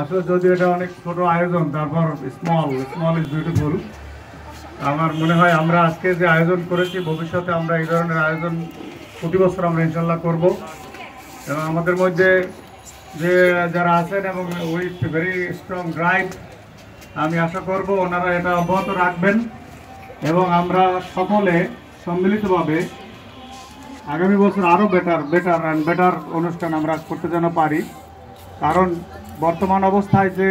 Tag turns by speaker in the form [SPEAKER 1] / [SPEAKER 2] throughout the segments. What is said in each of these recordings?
[SPEAKER 1] আসলে যদি এটা অনেক ছোট আয়োজন, তারপর স্মল ইজ বিউটিফুল। আমার মনে হয় আমরা আজকে যে আয়োজন করেছি, ভবিষ্যতে আমরা এই ধরনের আয়োজন প্রতি বছর আমরা ইনশাল্লাহ করব। এবং আমাদের মধ্যে যে যারা আছেন এবং উইথ ভেরি স্ট্রং ড্রাইভ, আমি আশা করব ওনারা এটা অব্যাহত রাখবেন এবং আমরা সকলে সম্মিলিতভাবে আগামী বছর আরও বেটার অনুষ্ঠান আমরা করতে যেন পারি। কারণ বর্তমান অবস্থায় যে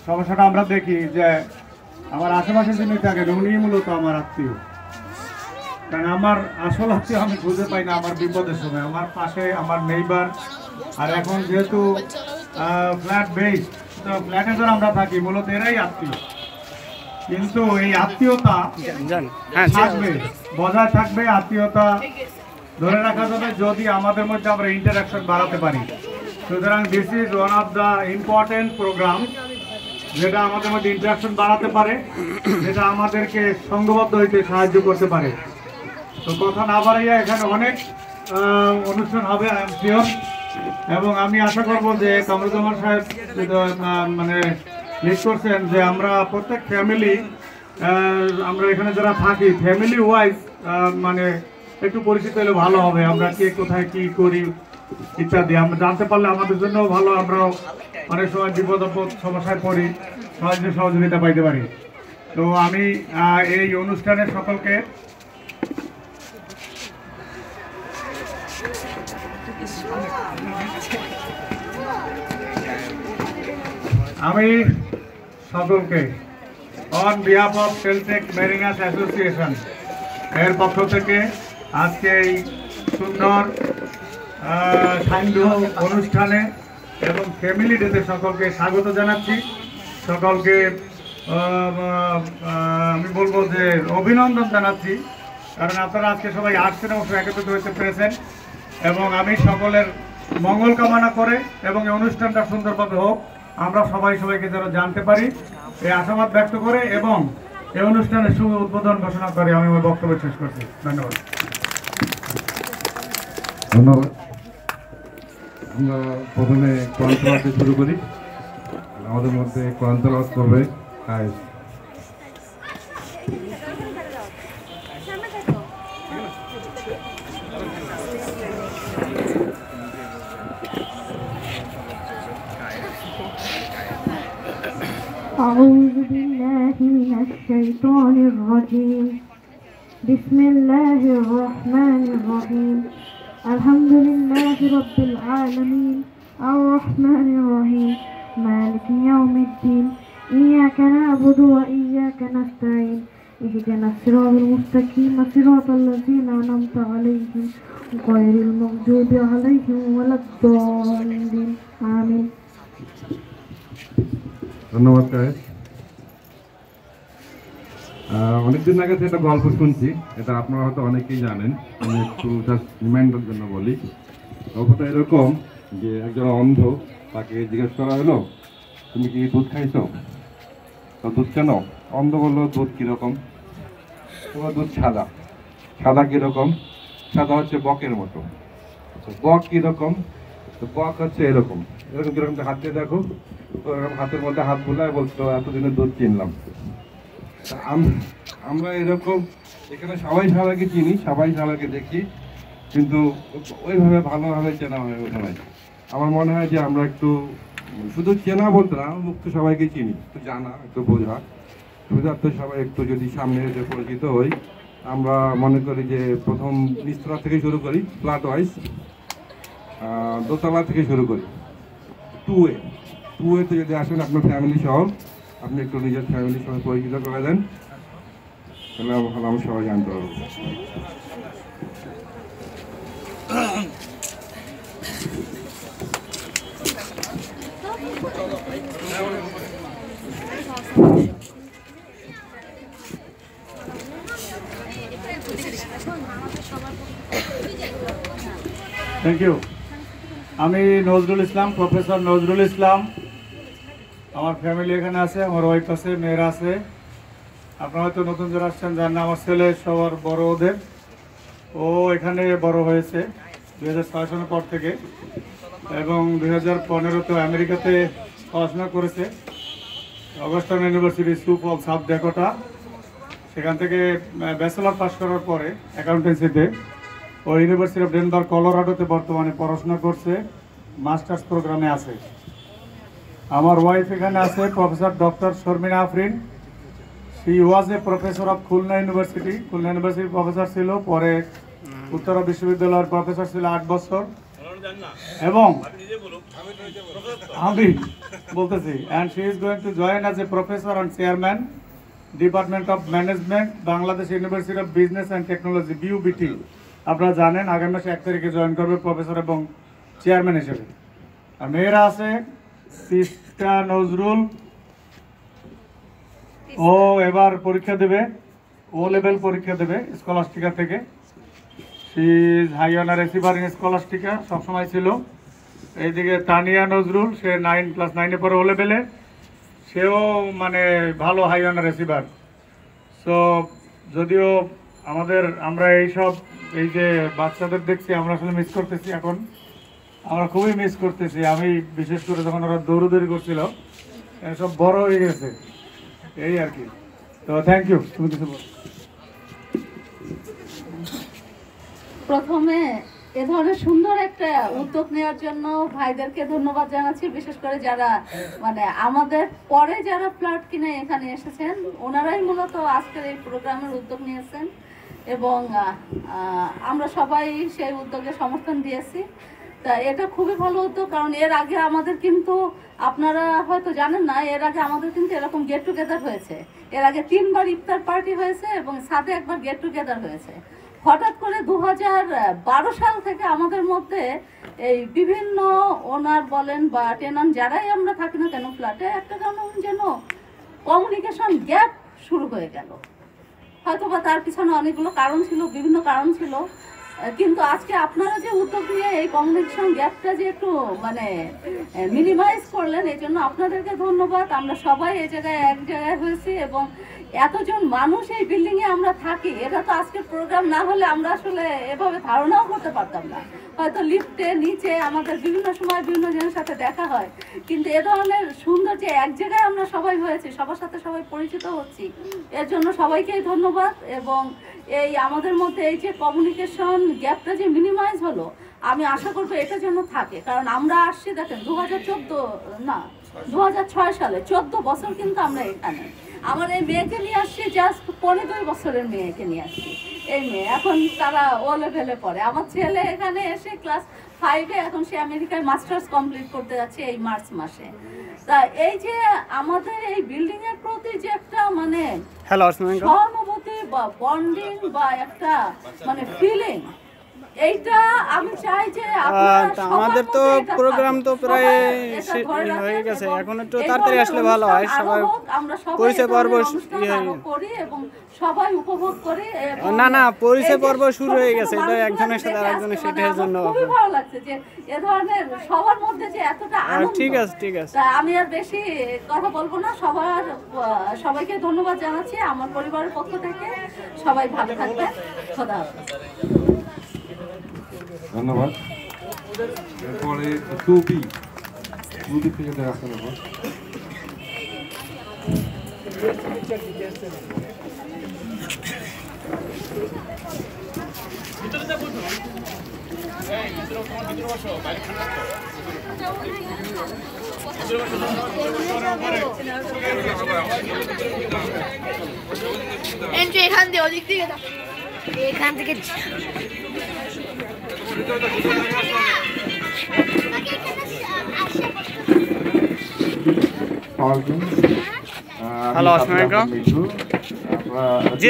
[SPEAKER 1] সমস্যাটা আমরা দেখি যে আমার আশেপাশে যিনি থাকেন উনি মূলত আমার আত্মীয়, কারণ আমার আসল আত্মীয় আমি খুঁজে পাই না আমার বিপদের সময়। আমার পাশে আমার নেইবার, আর এখন যেহেতু ফ্ল্যাট বেস, ফ্ল্যাটে যারা আমরা থাকি মূলত এরাই আত্মীয়। কিন্তু এই আত্মীয়তা থাকবে, বজায় থাকবে, আত্মীয়তা ধরে রাখা যাবে যদি আমাদের মধ্যে আমরা ইন্টারাকশন বাড়াতে পারি। সুতরাং this is one of the important program যেটা আমাদের মধ্যে ইন্টারাকশন বাড়াতে পারে, যেটা আমাদেরকে সংঘবদ্ধ হইতে সাহায্য করতে পারে। তো কথা না বাড়াইয়া এখানে অনেক অনুষ্ঠান হবে আই এম শিওর। এবং আমি আশা করব যে কামরুজ্জামান সাহেব মানে লিড করছেন যে আমরা প্রত্যেক ফ্যামিলি, আমরা এখানে যারা থাকি ফ্যামিলি ওয়াইজ মানে একটু পরিচিত হলে ভালো হবে। আমরা কে কোথায় কি করি ইত্যাদি আমরা জানতে পারলে আমাদের জন্য ভালো। আমরাও অনেক সময় বিপদ আপদ সমস্যায় পড়ি, সহজে সহযোগিতা পাইতে পারি। তো আমি এই অনুষ্ঠানে সকলকে on behalf of Celltech Mariners association এর পক্ষ থেকে আজকে এই সুন্দর সান্ধ্য অনুষ্ঠানে এবং ফ্যামিলি ডেতে সকলকে স্বাগত জানাচ্ছি। সকলকে আমি বলবো যে অভিনন্দন জানাচ্ছি, কারণ আপনারা আজকে সবাই আসছেন এবং একত্রিত হয়েছে পেরেছেন। এবং আমি সকলের মঙ্গল কামনা করে এবং এই অনুষ্ঠানটা সুন্দরভাবে হোক, আমরা সবাইকে যেন জানতে পারি এই আশাবাদ ব্যক্ত করে এবং এই অনুষ্ঠানের শুভ উদ্বোধন ঘোষণা করে আমি আমার বক্তব্য শেষ করছি। ধন্যবাদ।
[SPEAKER 2] আমরা প্রথমে কোরআন তেলাওয়াত শুরু করি। আমাদের মধ্যে কোরআন তেলাওয়াত করবে কায়েস।
[SPEAKER 3] أعوذ بالله من الشيطان الرجيم. بسم الله الرحمن الرحيم. الحمد لله رب العالمين الرحمن الرحيم مالك يوم الدين إياك نعبد وإياك نستعين اهدنا الصراط المستقيم صراط الذين أنعمت عليهم غير المغضوب عليهم ولا الضالين آمين.
[SPEAKER 2] ধন্যবাদ কায়েস। অনেকদিন আগে একটা গল্প শুনছি, এটা আপনারা হয়তো অনেকেই জানেন, আমি একটু জাস্ট রিমাইন্ডার জন্য বলি। গল্পটা এরকম যে একজন অন্ধ, তাকে জিজ্ঞেস করা হলো তুমি কি দুধ খাইছো? তো দুধ কেন? অন্ধ বললো দুধ কীরকম? তোমার দুধ সাদা। সাদা কীরকম? সাদা হচ্ছে বকের মতো। বক কীরকম? তো বক হচ্ছে এরকম এরকম কীরকম হাত দিয়ে দেখো, তো এরকম হাতের মধ্যে হাত বুলায় বলতো এতদিনে দুধ চিনলাম। আমরা এরকম এখানে সবাই সবাইকে চিনি, সবাই সবাইকে দেখি, কিন্তু ওইভাবে ভালোভাবে চেনা হয়ে ওঠে নাই। আমার মনে হয় যে আমরা একটু শুধু চেনা বলতে না, মুক্ত সবাইকে চিনি, একটু জানা, একটু বোঝা, বুঝাতে সবাই একটু যদি সামনে এসে পরিচিত হই। আমরা মনে করি যে প্রথম নিচতলা থেকে শুরু করি, ফ্ল্যাট ওয়াইজ দোতলা থেকে শুরু করি। টু ওয়েতে যদি আসেন আপনার ফ্যামিলি সহ, আপনি একটু নিজের ফ্যামিলির সঙ্গে পরিচিত করে দেন, তাহলে ভালো আমি সবাই জানতে পারবো।
[SPEAKER 1] Thank you. আমি নজরুল ইসলাম, প্রফেসর নজরুল ইসলাম। আমার ফ্যামিলি এখানে আছে, আমার ওয়াইফ আছে, মেয়েরা আছে। আপনারা হয়তো নতুন যারা আসছেন যার না, আমার ছেলে সবার বড় ওদের, ও এখানে বড় হয়েছে 2006 সালের পর থেকে। এবং 2015-তে আমেরিকাতে পড়াশোনা করেছে অগাস্টান ইউনিভার্সিটি সু ফল সাউথ ড্যাকোটা। সেখান থেকে ব্যাচেলর পাস করার পরে অ্যাকাউন্টেন্সিতে ও ইউনিভার্সিটি অফ ডেনভার কলোরাডোতে বর্তমানে পড়াশোনা করছে, মাস্টার্স প্রোগ্রামে আছে। আমার ওয়াইফ এখানে আছে professor doctor Sharmina Afrin. She was a professor of Khulna university professor ছিল, পরে উত্তরা বিশ্ববিদ্যালয়ের প্রফেসর ছিল 8 বছর। এবং আমি বলতেছি and she is going to join as a professor and chairman department of management Bangladesh university of business and technology BUBT। আপনারা জানেন আগামী মাসে 1 তারিখে জয়েন করবে প্রফেসর এবং চেয়ারম্যান হিসেবে। আর মেয়েরা আছে তিস্তা নজরুল, ও এবার পরীক্ষা দেবে, ও লেভেল পরীক্ষা দেবে স্কলাস্টিকা থেকে। She is high honour receiver in Scholastica, সবসময় ছিল। এইদিকে তানিয়া নজরুল, সে ক্লাস 9-এ পরে ও লেভেলে, সেও মানে ভালো হাই অনার রিসিভার। সো যদিও আমরা এই যে বাচ্চাদের দেখছি আমরা আসলে মিস করতেছি, এখন আমরা খুবই মিস করতেছি। আমি বিশেষ করে যখন ওরা দৌড়দৌড়ি করছিল, সব বড় হয়ে গেছে এই আর কি। তো থ্যাংক ইউ। তুমি কিছু বল।
[SPEAKER 4] প্রথমে এ ধরনের সুন্দর একটা উদ্যোগ নেওয়ার জন্য ভাইদেরকে ধন্যবাদ জানাচ্ছি, বিশেষ করে যারা মানে আমাদের পরে যারা ফ্ল্যাট কিনে এখানে এসেছেন, ওনারাই মূলত আজকের এই প্রোগ্রামের উদ্যোগ নিয়েছেন এবং আমরা সবাই সেই উদ্যোগে সমর্থন দিয়েছি। তা এটা খুবই ভালো উদ্যোগ, কারণ এর আগে আমাদের কিন্তু আপনারা হয়তো জানেন না, এর আগে আমাদের কিন্তু এরকম গেট টুগেদার হয়েছে। এর আগে 3বার ইফতার পার্টি হয়েছে এবং সাথে একবার গেট টুগেদার হয়েছে। হঠাৎ করে 2012 সাল থেকে আমাদের মধ্যে এই বিভিন্ন ওনার বলেন বা টেনান্ট যারাই আমরা থাকি না কেন ফ্ল্যাটে, একটা যেন কমিউনিকেশন গ্যাপ শুরু হয়ে গেল। হয়তো বা তার পিছনে অনেকগুলো কারণ ছিল, বিভিন্ন কারণ ছিল, কিন্তু আজকে আপনারা যে উদ্যোগ নিয়ে এই কমিউনিকেশন গ্যাপটা যে একটু মানে মিনিমাইজ করলেন, এই জন্য আপনাদেরকে ধন্যবাদ। আমরা সবাই এই জায়গায় এক জায়গায় হয়েছি এবং এতজন মানুষ এই বিল্ডিংয়ে আমরা থাকি, এটা তো আজকের প্রোগ্রাম না হলে আমরা আসলে এভাবে ধারণাও করতে পারতাম না। হয়তো লিফটে নিচে আমাদের বিভিন্ন সময় বিভিন্ন জনের সাথে দেখা হয়, কিন্তু এ ধরনের সুন্দর যে এক জায়গায় আমরা সবাই হয়েছি, সবার সাথে সবাই পরিচিত হচ্ছি, এর জন্য সবাইকেই ধন্যবাদ। এবং এই আমাদের মধ্যে এই যে কমিউনিকেশন গ্যাপটা যে মিনিমাইজ হলো, আমি আশা করবো এটা যেন থাকে। কারণ আমরা আসছি দেখেন 2006 সালে, 14 বছর কিন্তু আমরা এখানে। আমার এই মেয়েকে নিয়ে আসছি, জাস্ট 15 বছরের মেয়েকে নিয়ে আসছি। এই মেয়ে এখন তারা ও লেভেলে পড়ে। আমার ছেলে এখানে এসে ক্লাস 5-এ, এখন সে আমেরিকায় মাস্টার্স কমপ্লিট করতে যাচ্ছে এই মার্চ মাসে। তা এই যে আমাদের এই বিল্ডিং এর প্রতি যে একটা মানে সহানুভূতি বা বন্ডিং বা একটা মানে ফিলিং, এইটা আমি চাই যে
[SPEAKER 5] আমাদের তো প্রোগ্রাম তো প্রায় হয়ে গেছে, এখন একটু তাড়াতাড়ি আসলে ভালো হয়। সবাই পরিচয় পর্ব
[SPEAKER 4] করি এবং সবাই উপভোগ করি।
[SPEAKER 5] না পরিচয় পর্ব শুরু হয়ে গেছে, এটা একজনের সাথে আরেকজনের সেটার জন্য
[SPEAKER 4] খুবই ভালো লাগছে যে এ ধরনের সবার মধ্যে যে এতটা আনন্দ।
[SPEAKER 5] ঠিক আছে
[SPEAKER 4] আমি আর বেশি কথা বলবো না। সবাইকে ধন্যবাদ জানাচ্ছি আমার পরিবারের পক্ষ থেকে। সবাই ভালো থাকবেন। খোদা হাফেজ।
[SPEAKER 2] ধন্যবাদ। এরপরে টুপি থেকে দেখা নেব।
[SPEAKER 3] এখান দিয়ে ওদিক থেকে এখান থেকে
[SPEAKER 5] হ্যালো, আসসালামু আলাইকুম। জি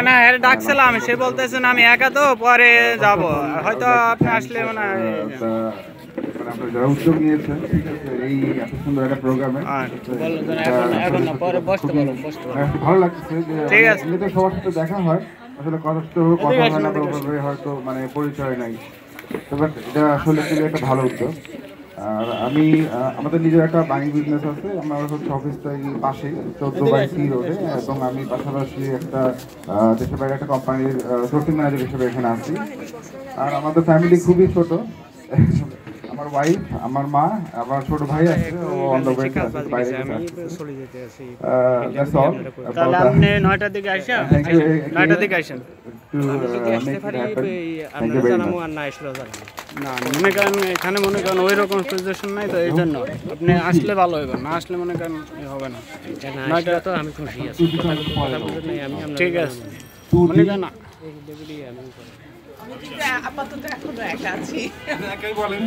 [SPEAKER 5] না এর ডাকছিলাম, সে বলতেছেন আমি একা তো পরে যাব, হয়তো আপনি আসলে মানে
[SPEAKER 2] আপনারা যারা উদ্যোগ নিয়েছেন, ঠিক আছে, এই এত সুন্দর একটা প্রোগ্রামে ভালো লাগছে যে এমনিতে সবার সাথে দেখা হয়, আসলে কথা হয় না, হয়তো মানে পরিচয় নাই। তবে এটা আসলে একটা ভালো উদ্যোগ।
[SPEAKER 6] আর আমি আমাদের নিজের একটা বাইং বিজনেস আছে, আমার হচ্ছে অফিসটা এই পাশেই 14/C রোডে, এবং আমি পাশাপাশি একটা দেশের বাইরে একটা কোম্পানির সোর্সিং ম্যানেজার হিসেবে এখানে আছি। আর আমাদের ফ্যামিলি খুবই ছোট, আমার ওয়াইফ, আমার মা, আমার ছোট ভাই আছে, ও অন দ্য ওয়ে আছে, বাইরে আছে। That's all.
[SPEAKER 5] তাহলে আপনি 9টার দিকে আসেন, 9টার দিকে আসেন। না মনে করেন এখানে মনে করেন ওই রকম সিচুয়েশন নাই, তো এই জন্য আপনি আসলে ভালো হবে, না আসলে মনে করেন হবে না। 9টা তো আমি খুশি আছি, ঠিক আছে মনে করেন না
[SPEAKER 7] আপাতত এখনো একা আছি।
[SPEAKER 2] একাই বলেন।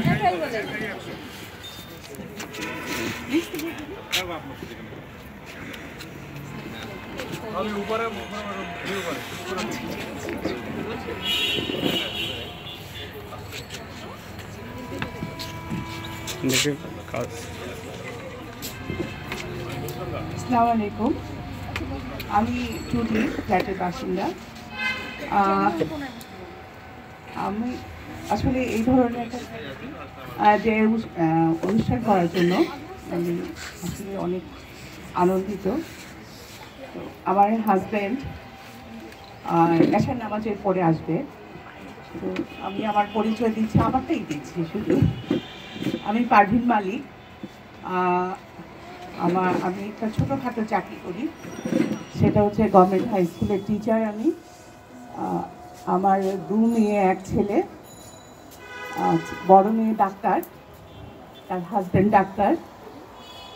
[SPEAKER 7] আসসালামু আলাইকুম, আমি টুলি ফ্ল্যাটের বাসিন্দা। আমি আসলে এই ধরনের একটা যে অনুষ্ঠান করার জন্য আমি আসলে অনেক আনন্দিত। তো আমার হাজব্যান্ড এশার নামাজের পরে আসবে, তো আমি আমার পরিচয় দিচ্ছি, আমারটাই দিচ্ছি শুধু। আমি পারভিন মালিক। আমি একটা ছোটোখাটো চাকরি করি, সেটা হচ্ছে গভর্নমেন্ট হাই স্কুলের টিচার আমি। আমার 2 মেয়ে 1 ছেলে। বড় মেয়ে ডাক্তার, তার হাজব্যান্ড ডাক্তার,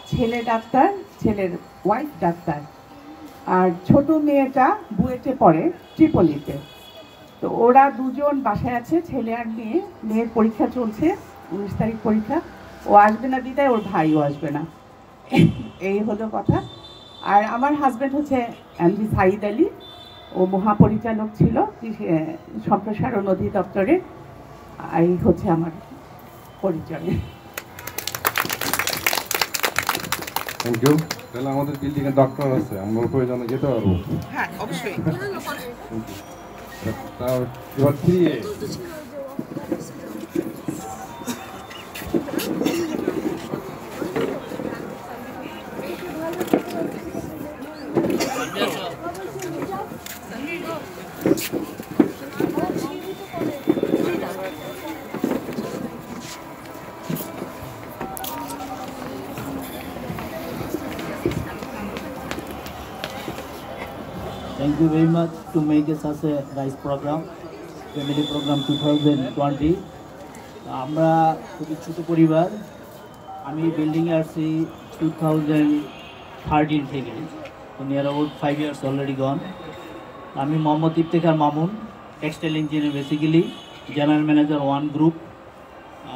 [SPEAKER 7] ছেলে ডাক্তার, ছেলের ওয়াইফ ডাক্তার। আর ছোট মেয়েটা বুয়েটে পড়ে, ট্রিপলিতে। তো ওরা দুজন বাসায় আছে, ছেলে আর মেয়ে। মেয়ের পরীক্ষা চলছে, 19 তারিখ পরীক্ষা। ও আসবে না বিদায়, ওর ভাইও আসবে না, এই হলো কথা। আর আমার হাজব্যান্ড হচ্ছে এমডি সাইদ আলী, ও মহাপরিচালক ছিল সম্প্রসারণ অধিদপ্তরে। এই হচ্ছে আমার পরিচয়।
[SPEAKER 2] Thank you. তাহলে আমাদের বিল্ডিং এর ডক্টর আছে, আমরা প্রয়োজনে যেতে পারবো।
[SPEAKER 7] হ্যাঁ অবশ্যই।
[SPEAKER 2] তার এবার 3A
[SPEAKER 8] Thank you very much to make it such a nice program, family program 2020. আমরা খুবই ছোট পরিবার। আমি বিল্ডিংয়ে আসছি 2013 থেকে, near about 5 years already gone. আমি Mohammad Iftekhar Mamun, textile engineer basically, general manager 1 group.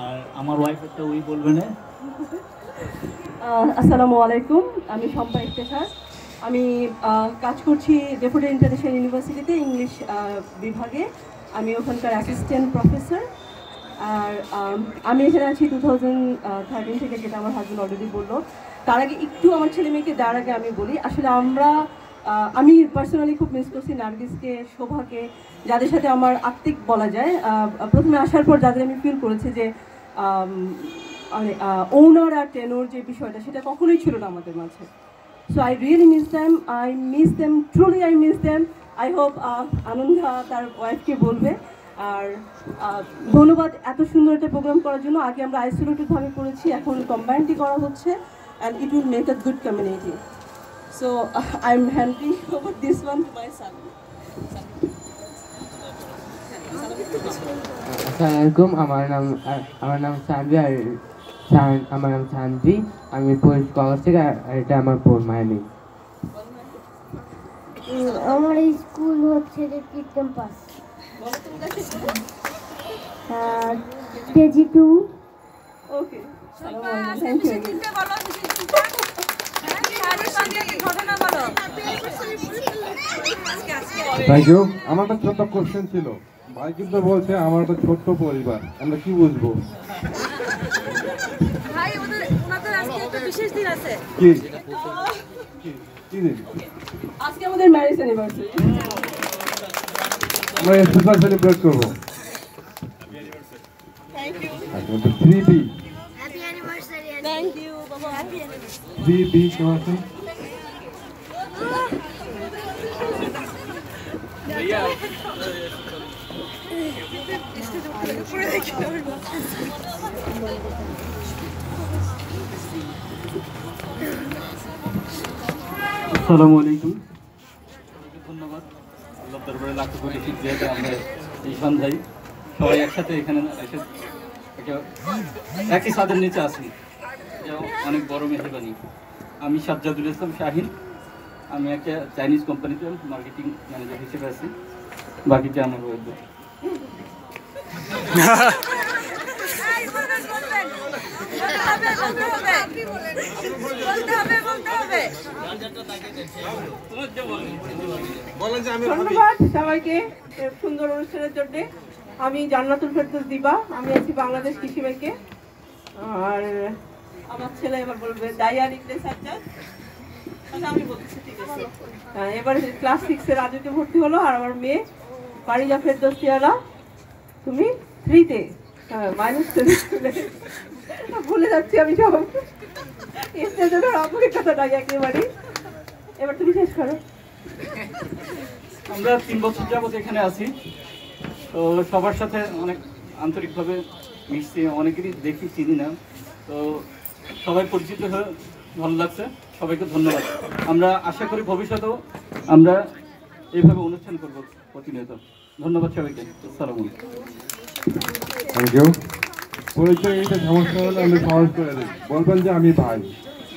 [SPEAKER 8] আর আমার ওয়াইফ একটা ওই বলবে না।
[SPEAKER 9] আসসালামু আলাইকুম, আমি শম্পা ইফতেখার। আমি কাজ করছি ডেপুটি ইন্টারন্যাশনাল ইউনিভার্সিটিতে ইংলিশ বিভাগে। আমি ওখানকার অ্যাসিস্ট্যান্ট প্রফেসর। আর আমি এখানে আছি 2013 থেকে, যেটা আমার হাজব্যান্ড অলরেডি বললো। তার আগে একটু আমার ছেলে মেয়েকে দেওয়ার আগে আমি বলি, আসলে আমি পার্সোনালি খুব মিস করছি নার্গিসকে, শোভাকে, যাদের সাথে আমার আত্মিক বলা যায়। প্রথমে আসার পর যাদের আমি ফিল করেছি যে মানে ওনার আর টেনোর যে বিষয়টা, সেটা কখনোই ছিল না আমাদের মাঝে। So I really miss them. I miss them. Truly, I miss them. I hope Ananda তার ওয়াইফকে বলবে। আর ধন্যবাদ এত সুন্দর একটা প্রোগ্রাম করার জন্য। আগে আমরা আইসোলেটেড ভাবে করেছি, এখন কম্বাইন্ডলি করা হচ্ছে, and it will make a good community. So I'm handing over this one to my son.
[SPEAKER 10] আসসালামাইকুম, আমার নাম সানভি, আর আমার নাম সানভি। আমি পড়ি কলেজ থেকে, আর এটা আমার বোন মায়ামি।
[SPEAKER 3] আমার স্কুল হচ্ছে যে kid campus, KG 2।
[SPEAKER 9] Okay,
[SPEAKER 7] thank you.
[SPEAKER 2] Thank you. আমার একটা ছোট্ট কোশ্চেন ছিল, ভাই কিন্তু বলছে আমার একটা ছোট্ট পরিবার, আমরা কি বুঝবো?
[SPEAKER 11] ভাই ওনাদের আজকে একটা বিশেষ দিন আছে।
[SPEAKER 2] কি কি দিন?
[SPEAKER 9] আজকে আমাদের ম্যারেজ অ্যানিভার্সারি,
[SPEAKER 2] আমরা স্পেশাল সেলিব্রেট করবো।
[SPEAKER 9] Thank you.
[SPEAKER 2] আচ্ছা 3B
[SPEAKER 3] happy anniversary
[SPEAKER 9] Thank you, Baba. Happy anniversary.
[SPEAKER 2] 3B কেউ আছেন?
[SPEAKER 8] আসসালামু আলাইকুম। ধন্যবাদ। আল্লাহ দরবারে লাখ কোটি শুকরিয়া যে আমরা এই সন্ধ্যায় সবাই একসাথে এখানে এসে একই ছাদের নিচে আছি। এটা অনেক বড় মেহরবানি। আমি সাজ্জাদুল ইসলাম শাহিন। আমি একটা চাইনিজ কোম্পানিতে মার্কেটিং ম্যানেজার হিসেবে আছি। বাকিটা আমার বলবো।
[SPEAKER 9] ধন্যবাদ সবাইকে এর সুন্দর অনুষ্ঠানের জন্য। আমি জান্নাতুল ফেরদৌস দিবা, আমি আছি বাংলাদেশ কৃষি ব্যাংকে। আর আমার ছেলে এবার বলবে দাইয়ান ইবনে সাজ্জাদ। আচ্ছা আমি বলছি, ঠিক আছে। এবার ক্লাস 6 এর রাজুতে ভর্তি হলো। আর আমার মেয়ে ফারিজা ফেরদৌস তিয়ারা, তুমি 3-তে। হ্যাঁ, -3 স্কুলে। ভুলে যাচ্ছি আমি সব। স্টেজে ধর আপুরের কথা নাই একেবারে। এবার তুমি শেষ করো।
[SPEAKER 8] আমরা 3 বছর যাবত এখানে আছি। তো সবার সাথে অনেক আন্তরিকভাবে মিশছি, অনেকেরই দেখি চিনি না। তো সবাই পরিচিত হয়ে ভালো লাগছে। সবাইকে ধন্যবাদ। আমরা আশা করি ভবিষ্যতেও আমরা এইভাবে অনুষ্ঠান করব প্রতিনিয়ত। ধন্যবাদ সবাইকে। আসসালামু আলাইকুম।
[SPEAKER 2] Thank you. পরিচয় এইটা সমস্যা হলে আমি সহজ করে দিই। বলবেন যে আমি ভাই,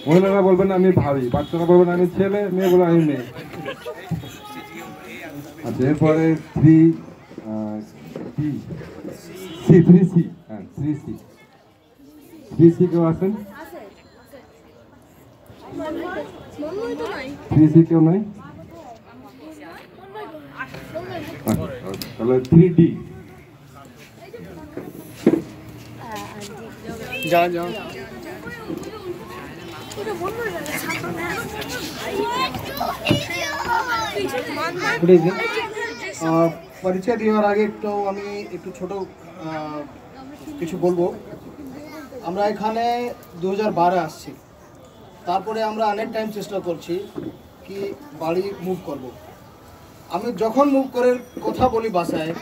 [SPEAKER 2] মহিলারা বলবেন আমি ভাবি, বাচ্চারা বলবেন আমি ছেলে, মেয়ে বলবেন আমি মেয়ে। আচ্ছা, এরপরে 3C, হ্যাঁ 3C কেউ আছেন? 3C কেউ নাই? তাহলে 3D।
[SPEAKER 5] যাও যাও।
[SPEAKER 12] Good evening. পরিচয় দেওয়ার আগে আমি একটু ছোট কিছু বলবো। আমরা এখানে 2012 আসছি। তারপরে আমরা অনেক টাইম চেষ্টা করছি কি বাড়ি মুভ করব। আমি যখন মুভ করে কথা বলি বাসায়,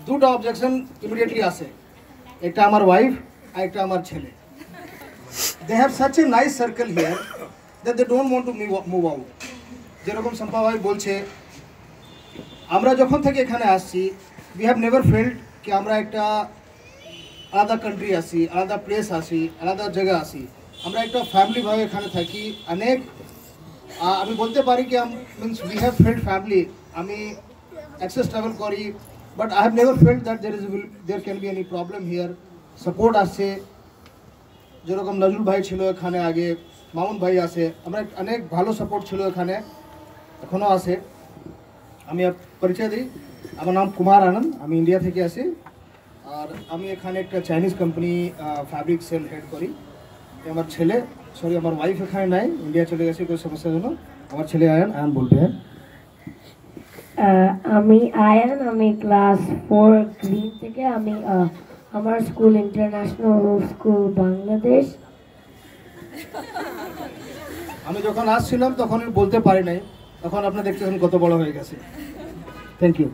[SPEAKER 12] দুটো অবজেকশন ইমিডিয়েটলি আসে। একটা আমার ওয়াইফ আর একটা আমার ছেলে। They have such a nice circle here that they don't want to move out. যেরকম সম্পা ভাই বলছে, আমরা যখন থেকে এখানে আসছি, উই হ্যাভ নেভার ফেল্ট কি আমরা একটা আলাদা কান্ট্রি আসি, আলাদা প্লেস আসি, আলাদা জায়গা আসি। আমরা একটা ফ্যামিলিভাবে এখানে থাকি। অনেক আমি বলতে পারি কি means we have felt family. আমি অ্যাক্সেস ট্রাভেল করি, but I have never felt that there can be any problem here. Support আসছে, যেরকম নজরুল ভাই ছিল এখানে আগে, মামুন ভাই আছে, আমরা অনেক ভালো সাপোর্ট ছিল এখানে, এখনও আছে। আমি পরিচয় দিই, আমার নাম কুমার আনন্দ, আমি ইন্ডিয়া থেকে আসি। আর আমি এখানে একটা Chinese company fabric sale head করি। আমার ছেলে, সরি আমার ওয়াইফ এখানে নাই, ইন্ডিয়া চলে গেছে কোনো সমস্যার জন্য। আমার ছেলে আয়ান বলবে। হ্যাঁ,
[SPEAKER 3] আমি আয়ান, আমি ক্লাস 4 গ্রিন থেকে। আমি আমার স্কুল ইন্টারন্যাশনাল স্কুল বাংলাদেশ।
[SPEAKER 12] আমি যখন আসছিলাম তখন বলতে পারি নাই, তখন আপনি দেখতেছেন কত বড় হয়ে গেছে। Thank you.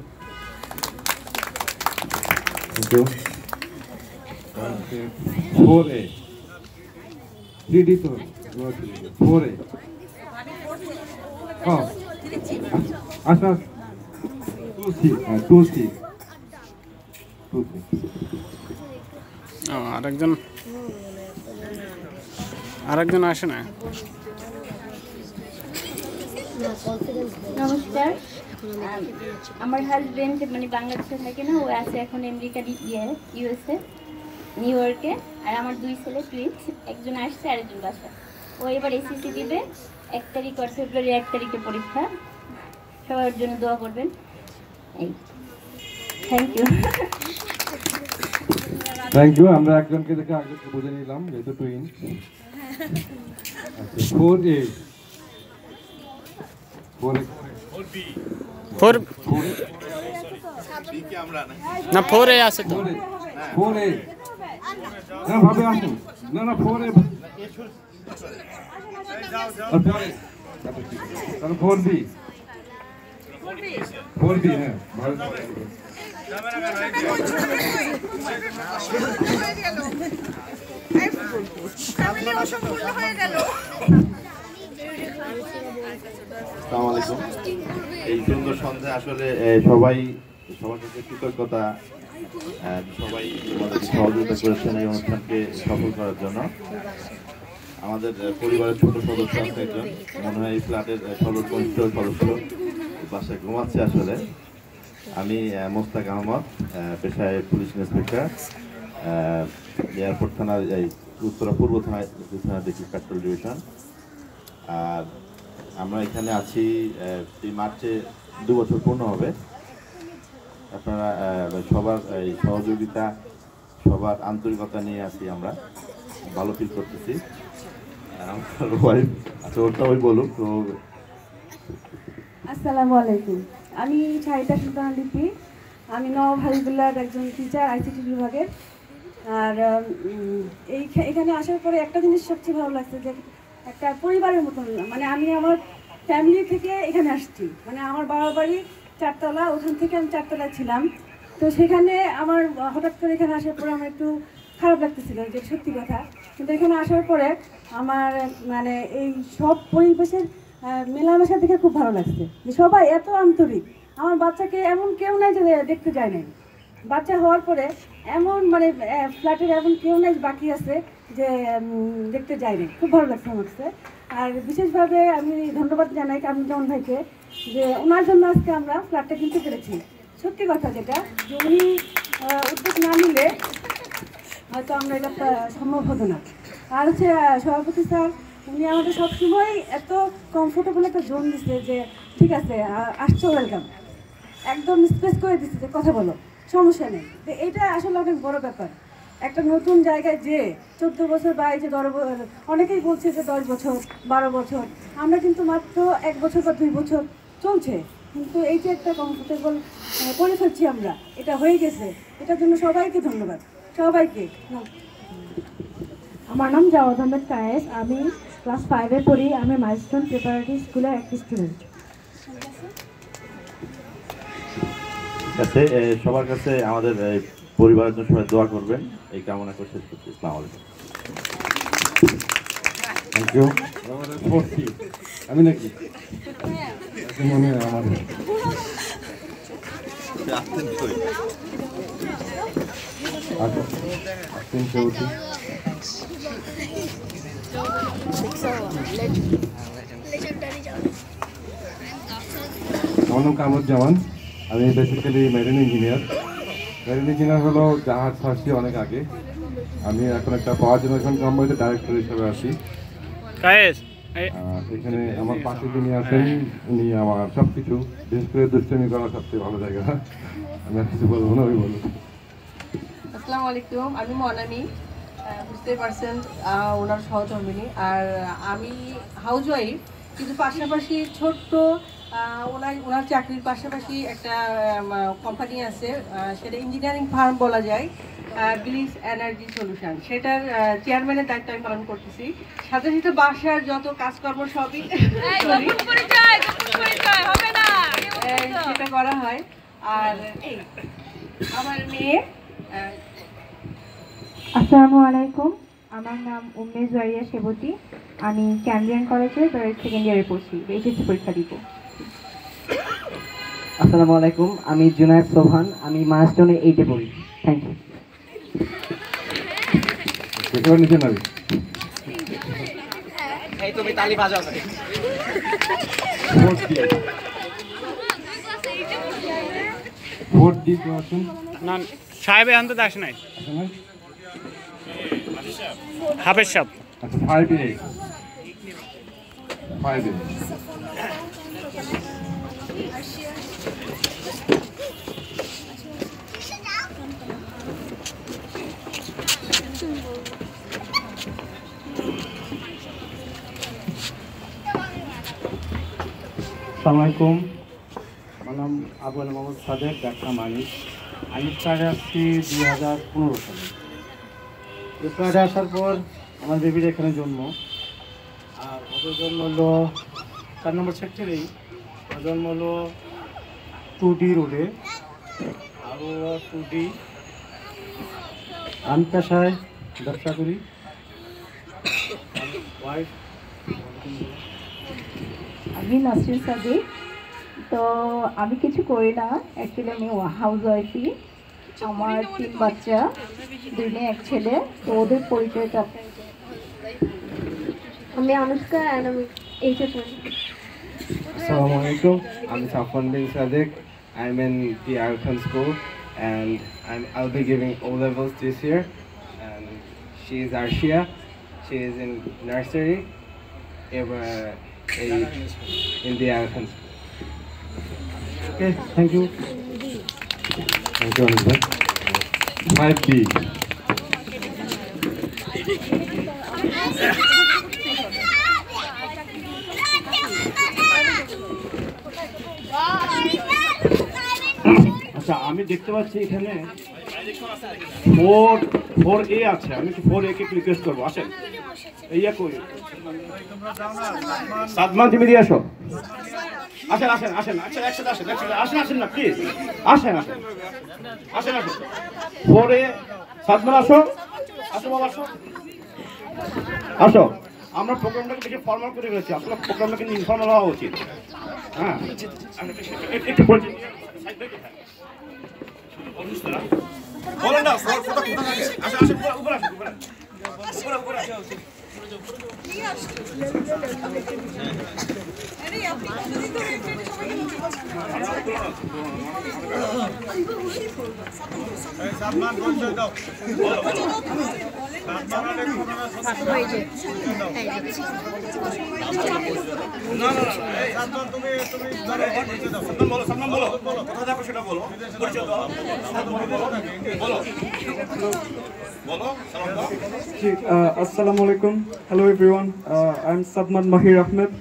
[SPEAKER 2] Thank you. 4A 3D তো 4A। আচ্ছা 2C, 2C।
[SPEAKER 5] আরেকজন আসে না।
[SPEAKER 13] নমস্কার, আমার হাজবেন্ড মানে বাংলাদেশে থাকে না, ও আছে এখন আমেরিকা ইউএসএ নিউ ইয়র্কে। আর আমার 2 ছেলে টুইন্স, একজন আসছে আরেকজন বাসা। ও এবার এসএসসি দিবে 1 তারিখ আর ফেব্রুয়ারি 1 তারিখে পরীক্ষা। সবার জন্য দোয়া করবেন। এই
[SPEAKER 2] থ্যাংক ইউ। আমরা একজনকে দেখে আরেকজনকে বুঝে নিলাম, যেহেতু টুইন। 4A
[SPEAKER 5] 4 না 4A আছে তো।
[SPEAKER 2] 4A না ভাবে আসুন না না 4A তাহলে 4B 4B হ্যাঁ
[SPEAKER 14] আসসালামু আলাইকুম। এই সুন্দর সন্ধ্যা আসলে সবার কাছে কৃতজ্ঞতা, সবাই আমাদের সহযোগিতা করেছেন এই অনুষ্ঠানকে সফল করার জন্য। আমাদের পরিবারের ছোট সদস্য আছে একজন, মনে হয় এই ফ্ল্যাটের সর্বকনিষ্ঠ সদস্য, বাসায় ঘুমাচ্ছে আসলে। আমি মোস্তাক আহমদ, পেশায় পুলিশ ইন্সপেক্টর, এয়ারপোর্ট থানার এই উত্তরা পূর্ব থানায় দেখি পেট্রোল ডিভিশন। আর আমরা এখানে আছি এই মার্চে 2 বছর পূর্ণ হবে। আপনারা সবার এই সহযোগিতা, সবার আন্তরিকতা নিয়ে আছি, আমরা ভালো ফিল করতেছি। আমার ওয়াইফ আচ্ছা ওটা ওই বলুক তো।
[SPEAKER 9] আসসালামু আলাইকুম, আমি শাহিদা সুলতানা লিপি। আমি নওয়াব হাবিবুল্লাহর একজন টিচার, আইসিটি বিভাগের। আর এখানে আসার পরে একটা জিনিস সবচেয়ে ভালো লাগছে যে একটা পরিবারের মতন, মানে আমি আমার ফ্যামিলি থেকে এখানে আসছি। মানে আমার বাবার বাড়ি 4 তলা, ওখান থেকে আমি 4 তলায় ছিলাম। তো সেখানে আমার হঠাৎ করে এখানে আসার পরে আমার একটু খারাপ লাগতেছিল, যে সত্যি কথা। কিন্তু এখানে আসার পরে আমার মানে এই সব পরিবেশের মেলামেশা দেখে খুব ভালো লাগছে, যে সবাই এত আন্তরিক। আমার বাচ্চাকে এমন কেউ নাই যে দেখতে যায় নাই। বাচ্চা হওয়ার পরে এমন মানে ফ্ল্যাটের এমন কেউ নাই বাকি আছে যে দেখতে যায়নি। খুব ভালো লাগছে আমার কাছে। আর বিশেষভাবে আমি ধন্যবাদ জানাই কামরুজ্জামান ভাইকে, যে ওনার জন্য আজকে আমরা ফ্ল্যাটটা কিনতে পেরেছি। সত্যি কথা যেটা, যে উনি উদ্যোগ না নিলে হয়তো আমরা এটা সম্ভব হতো না। আর হচ্ছে সভাপতি স্যার, উনি আমাদের সবসময় এত কমফোর্টেবল একটা জোন দিচ্ছে, যে ঠিক আছে আসছো, ওয়েলকাম, একদম স্পেস করে দিচ্ছে যে কথা বলো, সমস্যা নেই। তো এটা আসলে অনেক বড় ব্যাপার। একটা নতুন জায়গায় যে 14 বছর বা এই যে 10 বছর, অনেকেই বলছে যে 10 বছর 12 বছর, আমরা কিন্তু মাত্র 1 বছর বা 2 বছর চলছে, কিন্তু এই যে একটা কমফোর্টেবল করে ফেলছি আমরা, এটা হয়ে গেছে। এটার জন্য সবাইকে ধন্যবাদ, সবাইকে।
[SPEAKER 15] আমার নাম জাওয়াদ আহমেদ কায়েস, আমি ক্লাস 5-এ পড়ি। আমি মাইলস্টোন প্রিপারেটরি স্কুলের একটি স্টুডেন্ট।
[SPEAKER 14] সবার কাছে আমাদের পরিবারের জন্য সবাই দোয়া করবেন, এই কামনা করে শেষ করছি। আসসালামু আলাইকুম।
[SPEAKER 2] Thank you. আমি নাকি মনে হয় আমার আমার নাম কামরুজ্জামান। আমি basically marine engineer. Marine engineer হলো জাহাজ ছাড়ছি অনেক আগে। আমি এখন একটা পাওয়ার জেনারেশন কোম্পানিতে ডাইরেক্টর হিসেবে আছি। এখানে আমার পাশে যিনি আছেন, উনি আমার সব কিছু, বিশেষ করে দুষ্টামি করার সবচেয়ে ভালো জায়গা। আমি আর কিছু বলবো না, ওই বলবো।
[SPEAKER 16] আসসালামু আলাইকুম, আমি মনামি, বুঝতেই পারছেন ওনার সহধর্মিনী। আর আমি হাউস ওয়াইফ, কিন্তু পাশাপাশি ছোট্ট ওনার চাকরির পাশাপাশি একটা কোম্পানি আছে, সেটা ইঞ্জিনিয়ারিং ফার্ম বলা যায়, ব্লিস এনার্জি সলিউশন। সেটার চেয়ারম্যানের দায়িত্ব আমি পালন করতেছি। সাথে সাথে বাসার যত কাজকর্ম সবই সেটা করা হয়। আর এই আমার মেয়ে।
[SPEAKER 15] আসসালামু আলাইকুম, আমার নাম উম্মে জুয়ারিয়া সেবতী। আমি ক্যামব্রিয়ান কলেজে 2nd ইয়ারে পড়ছি, এইচএসসি পরীক্ষা দিব।
[SPEAKER 17] আসসালামু আলাইকুম, আমি জুনায়েদ সোহান, আমি মাইলস্টোনে 8-এ পড়ি। Thank you.
[SPEAKER 2] নিচে নাবি,
[SPEAKER 5] এই তুমি তালি বাজাও না। সাহেব এখন তো দাস নাই, হাফেজ সাহেব।
[SPEAKER 2] আচ্ছা 5A 5A।
[SPEAKER 18] আসসালামু আলাইকুম, আমার নাম আবুল মোহাম্মদ সাদেক, ডাক্তার মানিক। আমি ফ্লাইটে আসছি 2015 সালে। তো ফ্লাইটে আসার পর আমার বেবির এখানে জন্ম, আর ওদের জন্ম হলো 4 নম্বর সেক্টরেই। জন্ম হলো 2D রোডে, আরও 2D। আমি পেশায় ব্যবসা করি। ওয়াইফ
[SPEAKER 19] আমি নাসরিন সাদিক। তো আমি কিছু করি না, অ্যাকচুয়ালি আমি হাউস ওয়াইফই। আমার 3 বাচ্চা, 2 মেয়ে 1 ছেলে। তো ওদের পরিচয়টা
[SPEAKER 20] আমি অনুষ্কা and আমি HF1.
[SPEAKER 10] Assalamu alaikum. I'm Safwan bin Sadiq. I'm in the Arkan School and I'll be giving O levels this year. And she is Arshia. She is in nursery in the Arkan School.
[SPEAKER 18] Okay, thank you.
[SPEAKER 2] Thank you, Anusha. 5B.
[SPEAKER 21] আচ্ছা, আমি দেখতে পাচ্ছি এখানে 4A আছে। আমি একটু 4A কে request করবো, আসেন। এইয়া কই সাদমান, তুমি দিয়ে আসো। আসেন আসেন আসেন, আচ্ছা একসাথে আসেন, একসাথে আসেন, আসেন না প্লিজ, আসেন আসেন আসেন আসেন। 4A সাদমান, আসো আসো বাবা, আসো আসো। আমরা প্রোগ্রামটাকে বেশি ফর্মাল করে ফেলেছি, আসলে প্রোগ্রামটা কিন্তু ইনফর্মাল হওয়া উচিত। হ্যাঁ, একটু বলছি বলেন না, আসেন আসেন, উপরে আসেন, উপরে উপরে আসেন।
[SPEAKER 22] Assalamu alaikum. Hello everyone. I'm Sadman Mahir Ahmed.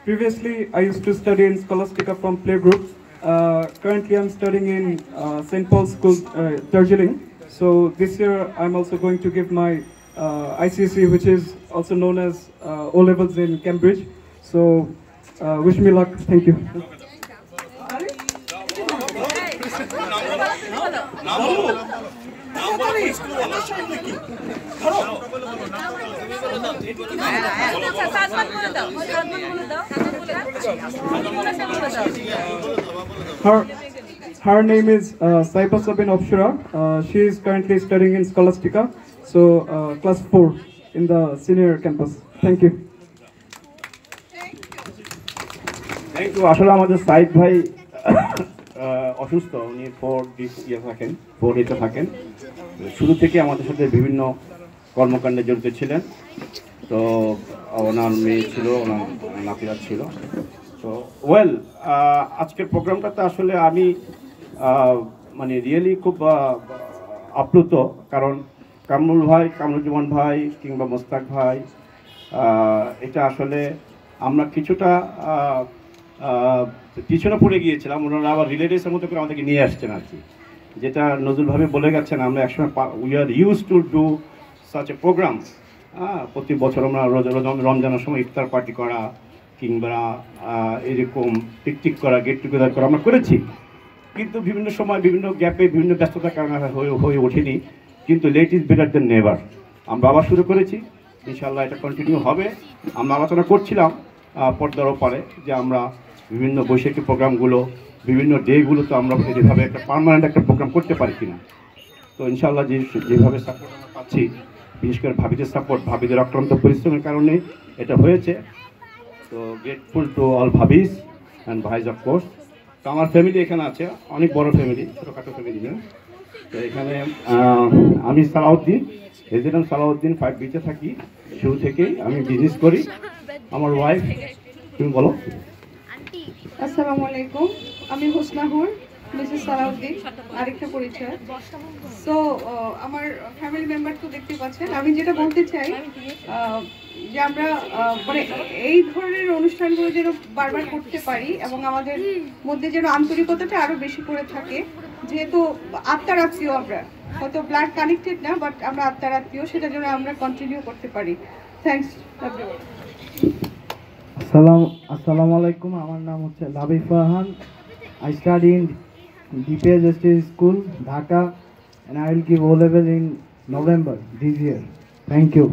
[SPEAKER 22] Previously, I used to study in Scholastica from playgroup. Currently, I'm studying in St. Paul's School, Darjeeling. So this year, I'm also going to give my ICSE, which is also known as O levels in Cambridge. So wish me luck. Thank you. Her name is Saiba Sabin Opshura. She is currently studying in Scholastica, so class 4 in the senior campus. Thank you.
[SPEAKER 21] Thank you. আসলে আমাদের সাইদ ভাই অসুস্থ, উনি 4D থাকেন, 4A থাকেন। শুরু থেকে আমাদের সাথে বিভিন্ন কর্মকাণ্ডে জড়িত ছিলেন। তো ওনার মেয়ে ছিল, ওনার নাতিরা ছিল। তো ওয়েল, আজকের প্রোগ্রামটাতে আসলে আমি মানে রিয়েলি খুব আপ্লুত, কারণ কামরুল ভাই, কামরুজ্জামান ভাই কিংবা মোস্তাক ভাই, এটা আসলে আমরা কিছুটা পিছনে পড়ে গিয়েছিলাম, ওনারা আবার রিলেটিভসের মতো করে আমাদেরকে নিয়ে আসছেন আর কি। যেটা নজরুলভাবে বলে গেছেন, আমরা একসময় we are use to do such a program. প্রতি বছর আমরা রমজানের সময় ইফতার পার্টি করা কিংবা এরকম পিকনিক করা, গেট টুগেদার করা আমরা করেছি, কিন্তু বিভিন্ন সময় বিভিন্ন গ্যাপে বিভিন্ন ব্যস্ততার কারণে হয়ে ওঠেনি। কিন্তু late is better than never. আমরা আবার শুরু করেছি, ইনশাআল্লাহ এটা কন্টিনিউ হবে। আমরা আলোচনা করছিলাম পর্দার ওপারে যে আমরা বিভিন্ন বৈশাখী প্রোগ্রামগুলো, বিভিন্ন ডেগুলোতে আমরা এভাবে একটা পার্মানেন্ট একটা প্রোগ্রাম করতে পারি কিনা। তো ইনশাআল্লাহ যেভাবে সাপোর্ট আমরা পাচ্ছি, বিশেষ করে ভাবিদের সাপোর্ট, ভাবিদের অক্লান্ত পরিশ্রমের কারণে এটা হয়েছে। তো গ্রেটফুল টু অল ভাবিস অ্যান্ড ভাইজ অফ কোর্স। তো আমার ফ্যামিলি এখানে আছে, অনেক বড় ফ্যামিলি, ছোটোখাটো ফ্যামিলি না। তো এখানে আমি সালাউদ্দিন, রেজিডেন্ট সালাউদ্দিন, 5Bতে থাকি। শুরু থেকেই আমি বিজনেস করি। আমার ওয়াইফ, তুমি বলো।
[SPEAKER 23] আসসালামু আলাইকুম, আমি হোসনাহুর, মিসেস সালাউদ্দিন, আরেকটা পরিচয়। সো আমার ফ্যামিলি মেম্বার তো দেখতে পাচ্ছেন। আমি যেটা বলতে চাই যে আমরা মানে এই ধরনের অনুষ্ঠানগুলো যেন বারবার করতে পারি এবং আমাদের মধ্যে যেন আন্তরিকতাটা আরও বেশি করে থাকে। যেহেতু আত্মার আত্মীয়, আমরা হয়তো ব্লাড কানেক্টেড না, বাট আমরা আত্মার আত্মীয়, সেটার জন্য আমরা কন্টিনিউ করতে পারি। Thanks everyone.
[SPEAKER 1] আসসালামু আলাইকুম, আমার নাম হচ্ছে Labib Farhan. I study in DPS State School, Dhaka, and I will give O level in November this year. Thank you.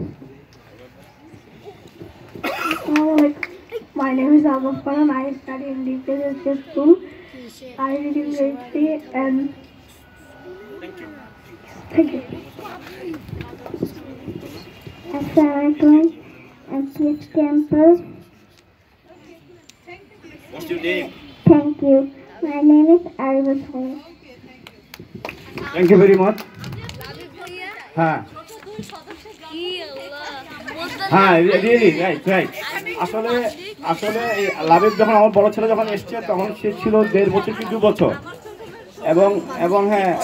[SPEAKER 4] My name is Abaf Kalam. I study in DPS State School. I read in grade 3 and thank you. Assalamualaikum. I'm PH Campus.
[SPEAKER 21] What's your name?
[SPEAKER 4] Thank you. My name is Aribas Khair.
[SPEAKER 21] Thank you very much. হ্যাঁ হ্যাঁ really right. আসলে এই লাবিব যখন আমার বড় ছেলে যখন এসছে তখন সে ছিল 1.5 বছর কি 2 বছর,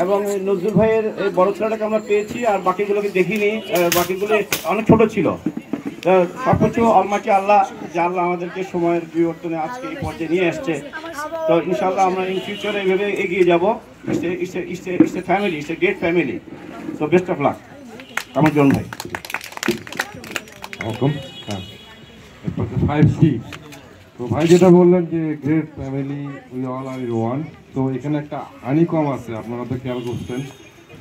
[SPEAKER 21] এবং নজরুল ভাইয়ের এই বড় ছেলেটাকে আমরা পেয়েছি, আর বাকিগুলোকে দেখিনি, বাকিগুলো অনেক ছোট ছিল। সব কিছু অলমাইটি আল্লাহ, যে আল্লাহ আমাদেরকে সময়ের বিবর্তনে আজকে এই পর্যায়ে নিয়ে আসছে। তো ইনশাআল্লাহ আমরা ইন ফিউচারে এইভাবে এগিয়ে যাব। It's a family, it's a great family. So best of luck আমার জন ভাই।
[SPEAKER 2] ওয়েলকাম। হ্যাঁ, এরপর 5C। তো ভাই যেটা বললেন যে great family, we all are one. তো এখানে একটা হানিকম আছে, আপনারা তো খেয়াল করছেন,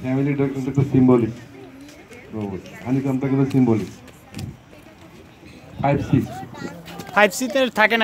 [SPEAKER 2] ফ্যামিলিটা কিন্তু একটু সিম্বলিক। তো হানিকমটা কিন্তু সিম্বলিক। 5C
[SPEAKER 5] তে থাকে না।